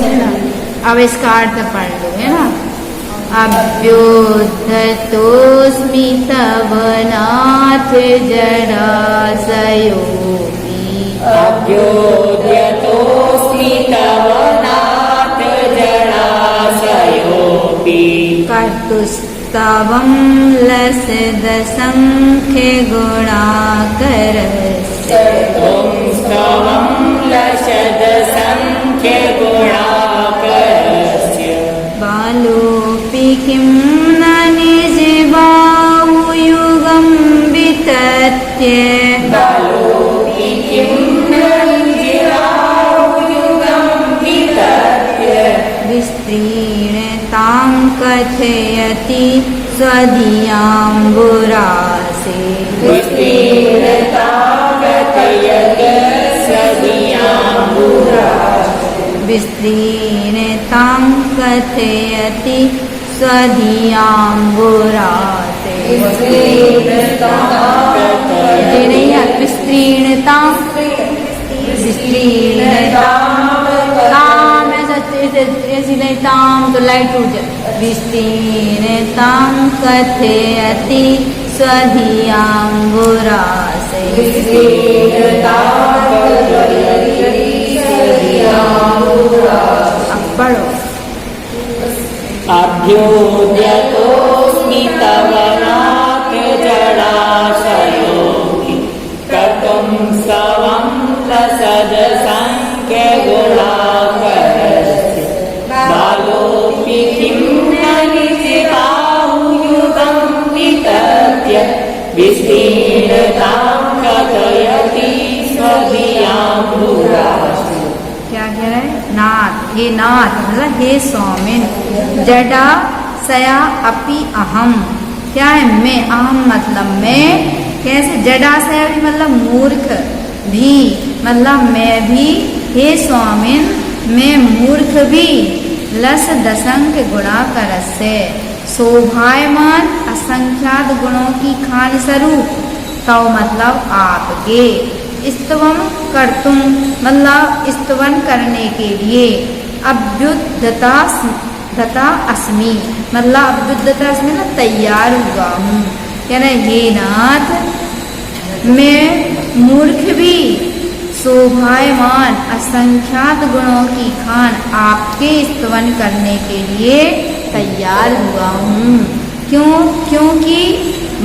है ना। अब इसका अर्थ पढ़ लो, है ना। अभ्युद्धतोऽस्मि तव नाथ जरासयोऽपि। अभ्युद्धतोऽस्मि तव नाथ जरासयोऽपि। कर्तुस्तवं लसदसंख्यगुणाकरस्य। कर्तुस्तवं लसदसंख्यगुणाकरस्य। बालोऽपि किं न निजबाहुयुगं वितत्य। बालोऽपि किं न निजबाहुयुगं वितत्य। विस्तीर्णतां कथयति स्वदीयाम्बुरासे। विस्तीर्णतां कथयति स्वदीयाम्बुरासे। विस्तीर्णतां कथयति स्वदीयाम्बुरासे। विस्तीर्णतां विस्तीर्णतां तो लाइट उठ जाए। विस्तीर्णतां कथयति स्वदीयाम्बुरासे। अब पढ़ो। अभ्युद्धतोऽस्मि तव नाथ जरासयोऽपि। कर्तुं स्तवं लसदसंख्यगुणाकरस्य। बालोऽपि किं न निजबाहुयुगं वितत्य। विस्तीर्णतां कथयति स्वदीयाम्बुरासे। क्या कह रहे हैं? नाथ, हे नाथ मतलब हे स्वामिन। जडा सया अपि अहम, क्या है? मैं। अहम मतलब मैं। कैसे? जडा सया भी मतलब मूर्ख भी, मतलब मैं भी। हे स्वामिन मैं मूर्ख भी। लस दसंक गुणाकरस्य शोभायमान असंख्यात गुणों की खान स्वरूप। तव मतलब आपके। स्तवम कर्तुम मतलब स्तवन करने के लिए। अभ्युद्धता अस्मि मतलब अभ्युद्धता अस्मि मतलब तैयार हुआ हूँ। कह रहे हे नाथ मैं मूर्ख भी शोभायमान असंख्यात गुणों की खान आपके स्तवन करने के लिए तैयार हुआ हूँ। क्यों? क्योंकि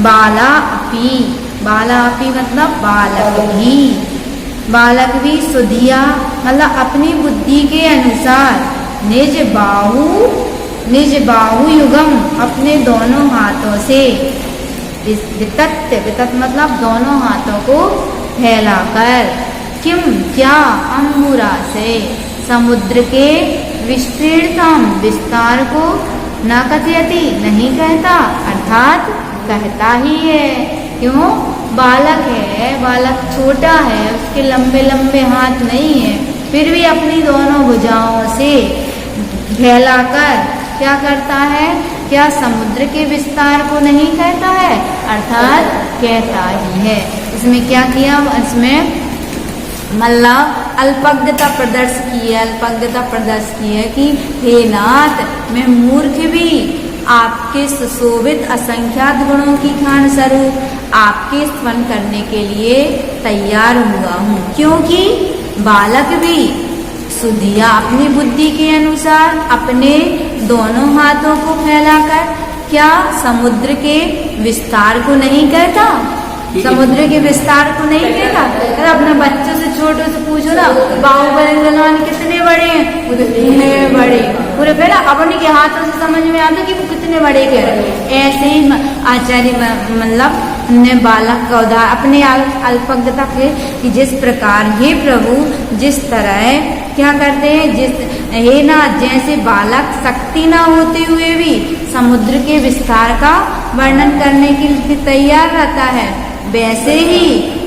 बाला अपी मतलब बालक भी सुधिया मतलब अपनी बुद्धि के अनुसार। निज बाहु युगम अपने दोनों हाथों से। वितत मतलब दोनों हाथों को फैलाकर। किम क्या? अंबुरा से समुद्र के विस्तीर्णतम विस्तार को न कथयति नहीं कहता, अर्थात कहता ही है। क्यों? बालक है, बालक छोटा है, उसके लंबे लंबे हाथ नहीं है, फिर भी अपनी दोनों भुजाओं से फैलाकर क्या करता है? क्या समुद्र के विस्तार को नहीं कहता है, अर्थात कहता ही है। इसमें क्या किया? इसमें मतलब अल्पज्ञता प्रदर्श की है कि हे नाथ मैं मूर्ख भी आपके सुशोभित असंख्यात गुणों की खान स्वरूप आपके स्तवन करने के लिए तैयार हुआ हूँ। क्योंकि बालक भी सुधिया अपनी बुद्धि के अनुसार अपने दोनों हाथों को फैलाकर क्या समुद्र के विस्तार को नहीं कहता? समुद्र के विस्तार को नहीं कहता। अगर अपने बच्चों से छोटों से पूछो ना बाहुबली सलमान कितने बड़े हैं, वो तो कितने बड़े पूरे पहला अपने के हाथों से समझ में आता कि वो कितने बड़े कह रहे। ऐसे ही आचार्य मतलब ने बालक का उदाहरण अपने अल्पज्ञता के कि जिस प्रकार हे प्रभु जिस तरह क्या करते हैं, जिस हे ना जैसे बालक शक्ति ना होते हुए भी समुद्र के विस्तार का वर्णन करने के लिए तैयार रहता है, वैसे ही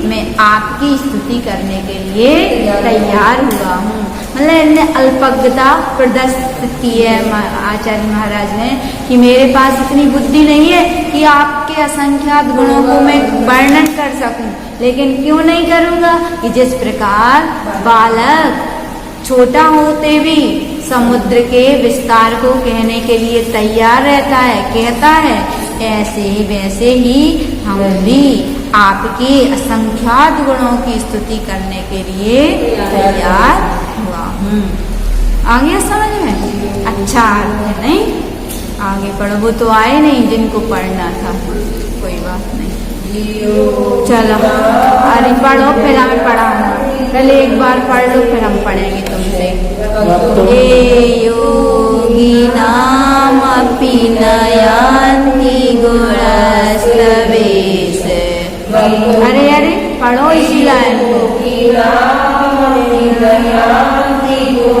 मैं आपकी स्तुति करने के लिए तैयार हुआ हूँ। मतलब इन्हें अल्पज्ञता प्रदर्शित की है आचार्य महाराज ने कि मेरे पास इतनी बुद्धि नहीं है कि आपके असंख्यात गुणों को मैं वर्णन कर सकूं, लेकिन क्यों नहीं करूँगा कि जिस प्रकार बालक छोटा होते भी समुद्र के विस्तार को कहने के लिए तैयार रहता है, कहता है, ऐसे वैसे ही हम भी आपके असंख्यात गुणों की स्तुति करने के लिए तैयार हुआ हूँ। आ गया समझ में? अच्छा अर्थ है नहीं? आगे पढ़ो, वो तो आए नहीं जिनको पढ़ना था, कोई बात नहीं। चलो अरे पढ़ो, फिर हमें पढ़ाऊंगा। पहले एक बार पढ़ लो, फिर हम पढ़ेंगे तुमसे। हे योगी नाम अपि नयान्ति गुणस्तवेश। अरे अरे पढ़ो इसी लाइन को।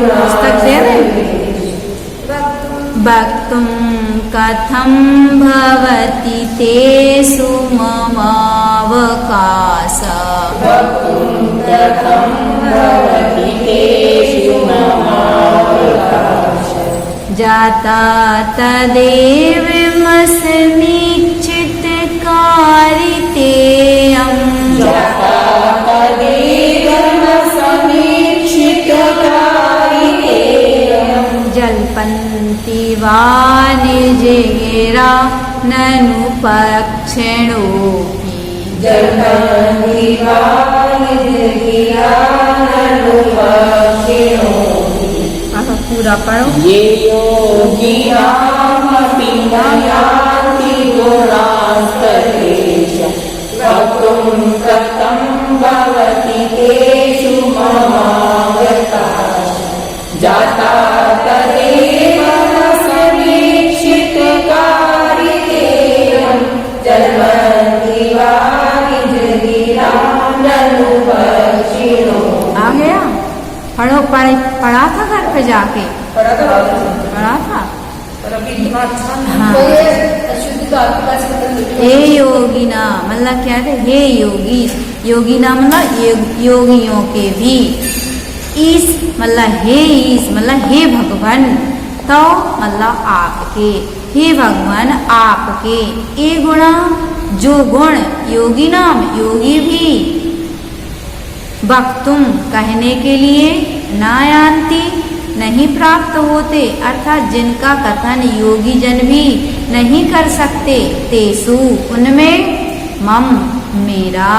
पुस्तक दे रहे वक्तुं कथं भवति तेषु ममावकाश। जाता तदेव मस्मीक्षित कारितेयम्। जल्पन्ति वा निजगिरा ननु पक्षिणोऽपि। पूरा पढ़ो। ये योगिनामपि नयान्ति गुणास्तवेश। वक्तुं कथं भवति तेषु ममावकाश। जाता तदेव समीक्षितकारितेयं। जल्पन्ति वा निजगिरा ननु पक्षिणोऽपि। आ गया? पढ़ो, पढ़ा था घर पे जाके? पढ़ा था। हाँ। हे योगिना मतलब क्या है? हे योगी, योगिना मतलब योगियों के भी। ईस मतलब हे ईस मतलब हे भगवान। तो मतलब आपके, हे भगवान आपके। ये गुणा जो गुण योगी नाम योगी भी वक्तुम कहने के लिए नायान्ति नहीं प्राप्त होते, अर्थात जिनका कथन योगी जन भी नहीं कर सकते। तेसु उनमें मम मेरा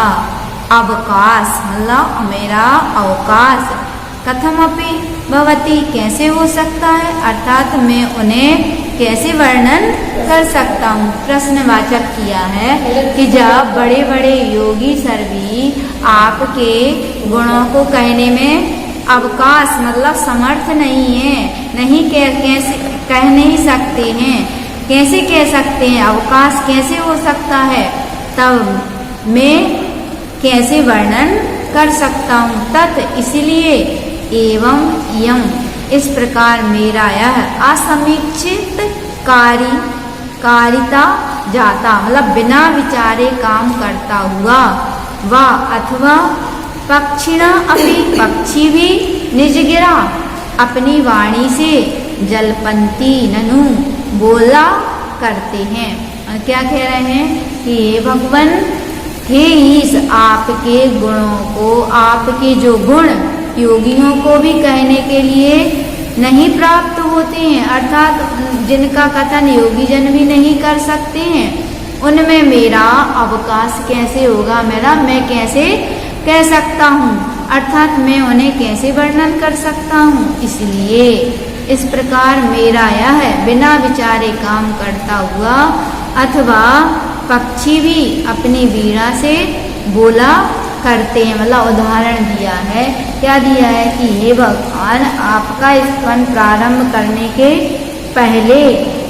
अवकाश मतलब मेरा अवकाश। कथमपि भवति कैसे हो सकता है, अर्थात मैं उन्हें कैसे वर्णन कर सकता हूँ। प्रश्नवाचक किया है कि जब बड़े बड़े योगी सर भी आपके गुणों को कहने में अवकाश मतलब समर्थ नहीं है, नहीं कैसे कह नहीं सकते हैं, कैसे कह सकते हैं, अवकाश कैसे हो सकता है, तब मैं कैसे वर्णन कर सकता हूँ। तत् इसलिए एवं यम इस प्रकार मेरा यह असमीक्षित कारिता जाता मतलब बिना विचारे काम करता हुआ। व अथवा पक्षिणा अपि पक्षी भी निजगिरा अपनी वाणी से जलपंती ननु बोला करते हैं। और क्या कह रहे हैं कि हे भगवान, हे ईश आपके गुणों को, आपके जो गुण योगियों को भी कहने के लिए नहीं प्राप्त होते हैं, अर्थात जिनका कथन योगी जन भी नहीं कर सकते हैं, उनमें मेरा अवकाश कैसे होगा, मैं कैसे कह सकता हूँ, अर्थात मैं उन्हें कैसे वर्णन कर सकता हूँ। इसलिए इस प्रकार मेरा यह बिना विचारे काम करता हुआ अथवा पक्षी भी अपनी वीणा से बोला करते हैं। मतलब उदाहरण दिया है, क्या दिया है कि हे भगवान आपका स्तवन प्रारंभ करने के पहले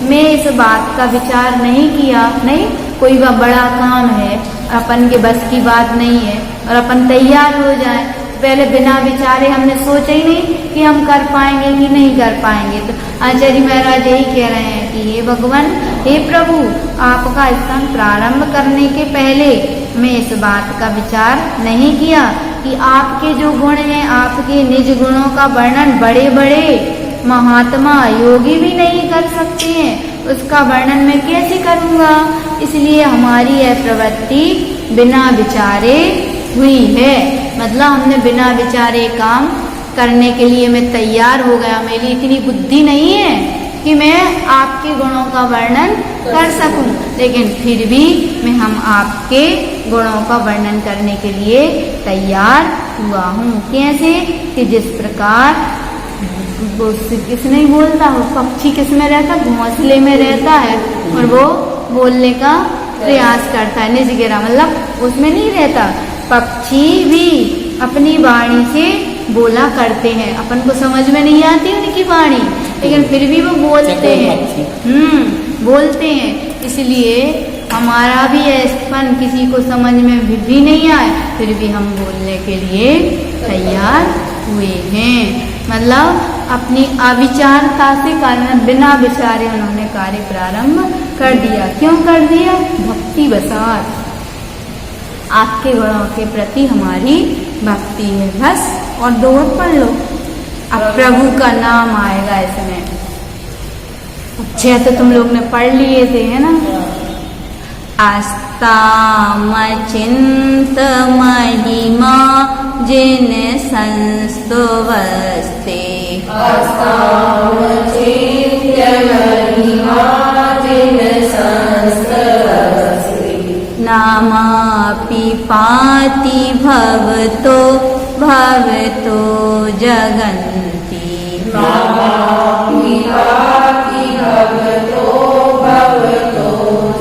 मैं इस बात का विचार नहीं किया, नहीं कोई बड़ा काम है अपन के बस की बात नहीं है और अपन तैयार हो जाए, पहले बिना विचारे हमने सोचा ही नहीं कि हम कर पाएंगे कि नहीं कर पाएंगे। तो आचार्य महाराज यही कह रहे हैं कि हे भगवान, हे प्रभु आपका स्तवन प्रारंभ करने के पहले मैं इस बात का विचार नहीं किया कि आपके जो गुण हैं, आपके निज गुणों का वर्णन बड़े बड़े महात्मा योगी भी नहीं कर सकते हैं, उसका वर्णन मैं कैसे करूँगा। इसलिए हमारी यह प्रवृत्ति बिना विचारे हुई है, मतलब हमने बिना विचारे काम करने के लिए मैं तैयार हो गया, मेरी इतनी बुद्धि नहीं है कि मैं आपके गुणों का वर्णन कर सकूं, लेकिन फिर भी हम आपके गुणों का वर्णन करने के लिए तैयार हुआ हूँ। कैसे कि जिस प्रकार किस नहीं बोलता हो, पक्षी किस में रहता, घोंसले में रहता है और वो बोलने का प्रयास करता है, निज गिरा मतलब उसमें नहीं रहता। पक्षी भी अपनी वाणी से बोला करते हैं, अपन को समझ में नहीं आती उनकी वाणी, लेकिन फिर भी वो बोलते हैं, बोलते हैं। इसलिए हमारा भी ऐसपन किसी को समझ में भी नहीं आए, फिर भी हम बोलने के लिए तैयार हुए हैं। मतलब अपनी अविचारता से कारण बिना विचारे उन्होंने कार्य प्रारंभ कर दिया। क्यों कर दिया? भक्ति वसात, आपके गुणों के प्रति हमारी भक्ति है, बस। और दो पढ़ लो, अब प्रभु का नाम आएगा इसमें। अच्छे तो तुम लोग ने पढ़ लिए थे, है ना। आस्ताम चिंत महिमा जिन संस्तुवस्ते, आस्ताम चिंत महिमा जिन संस्तुवस्ते, नामापि पाति भवतो भवतो जगन्ति, नामापि पाति भवतो भवतो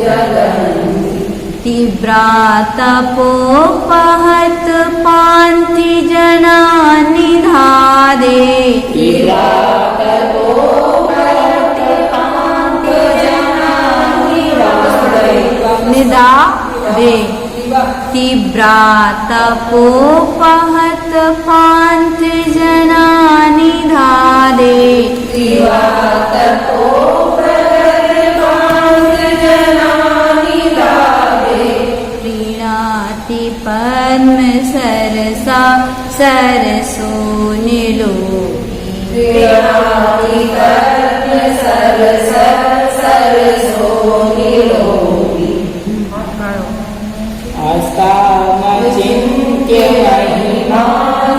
जगन्ति, तीव्रातपोपहत पान्ति जना निधादे, तीव्रातपोपहत पान्ति जना निधादे, तीव्रातपोपहत पान्ति जना निधादे, प्रीणाति पद्म सरसा सरसो निलोकी, प्रीणाति पद्म सरसा सरसो निलोकी, आस्तामचिन्त्य महिमा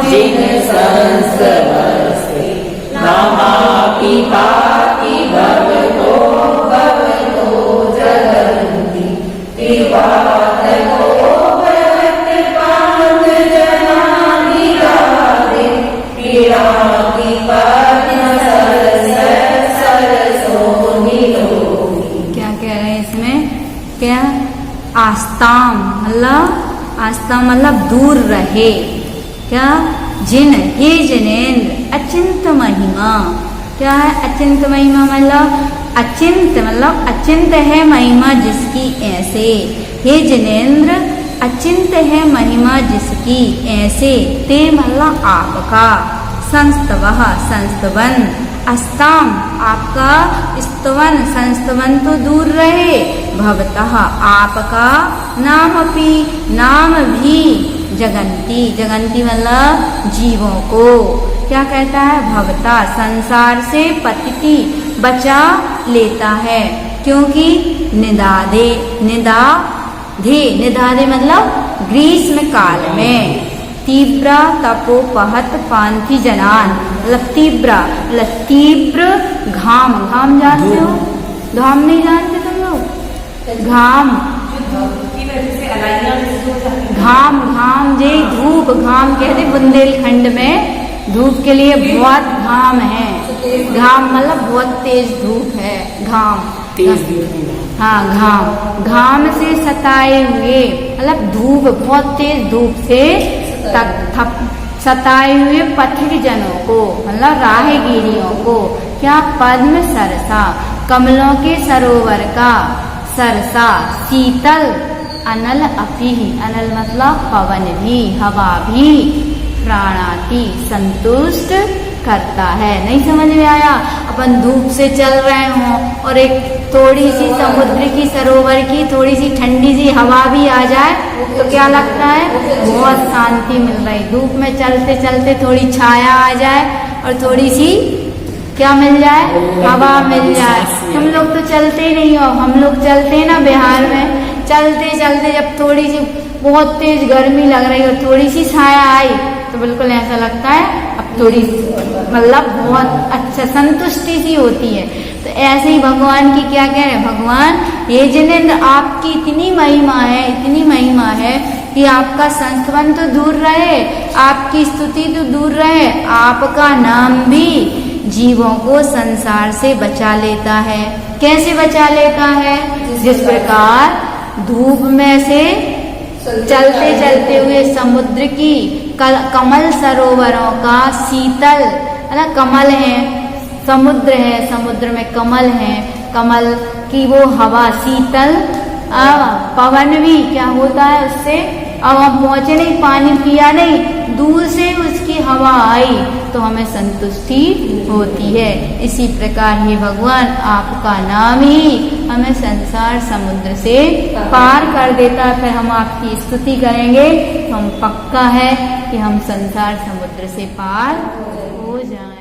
जिन संस्तवस्ते, नामापि पाति भवतो भवतो जगन्ति, तीव्रातपोपहत पान्ति जना निधादे, प्रीणाति पद्म सरसा सरसो निलोकी। क्या कह रहे हैं इसमें? क्या? आस्ताम मतलब, आस्ताम मतलब दूर रहे। क्या? जिन, हे जिनेन्द्र, अचिंत महिमा। क्या है अचिंत महिमा? मतलब अचिंत मतलब अचिंत है महिमा जिसकी ऐसे। हे जिनेन्द्र, अचिंत है महिमा जिसकी ऐसे। ते मतलब आपका, संस्तवः संस्तवन, अस्ताम आपका, स्तवन संस्तवन तो दूर रहे, भवतः आपका, नामपि नाम भी, जगन्ति जगन्ति मतलब जीवों को। क्या कहता है? भवता संसार से पतिति बचा लेता है, क्योंकि निदादे निदाधे निदादे मतलब ग्रीष्म काल में, तीव्र तपोपहत पान्ति जनान मतलब तीव्र घाम, घाम जानते हो? घाम नहीं जानते तुम लोग? घाम घाम जे धूप, घाम कहते बुंदेलखंड में धूप के लिए बहुत घाम है। घाम मतलब बहुत तेज धूप है, घाम। हाँ, घाम से सताए हुए मतलब धूप, बहुत तेज धूप से सताए हुए पथिक जनों को मतलब राहगीरियों को। क्या? पद्म सरसा कमलों के सरोवर का, सरसा शीतल, अनल अपी, अनल मतलब पवन भी, हवा भी, प्राणाति संतुष्ट करता है। नहीं समझ में आया? अपन धूप से चल रहे हों और एक थोड़ी सी समुद्र की सरोवर की थोड़ी सी ठंडी सी हवा भी आ जाए तो क्या लगता है? बहुत शांति मिल रही। धूप में चलते चलते थोड़ी छाया आ जाए और थोड़ी सी क्या मिल जाए? हवा मिल जाए। तुम लोग तो चलते ही नहीं हो, हम लोग चलते हैं ना बिहार में, चलते चलते जब थोड़ी सी बहुत तेज गर्मी लग रही और थोड़ी सी छाया आई तो तो बिल्कुल ऐसा लगता है अब थोड़ी मतलब बहुत अच्छा संतुष्टि सी होती है। तो ऐसे ही भगवान की क्या कह रहे हैं, भगवान ये जिनेंद्र आपकी इतनी महिमा है कि आपका संस्मरण तो दूर रहे, आपकी स्तुति तो दूर रहे, आपका नाम भी जीवों को संसार से बचा लेता है। कैसे बचा लेता है? जिस प्रकार धूप में से चलते चलते हुए समुद्र की कमल सरोवरों का शीतल है ना, कमल है, समुद्र है, समुद्र में कमल है, कमल की वो हवा शीतल, पवन भी क्या होता है उससे, अब हम पहुंचे नहीं, पानी पिया नहीं, दूर से उसकी हवा आई तो हमें संतुष्टि होती है। इसी प्रकार ही भगवान आपका नाम ही हमें संसार समुद्र से पार कर देता है। फिर हम आपकी स्तुति करेंगे तो हम पक्का है कि हम संसार समुद्र से पार हो जाएं।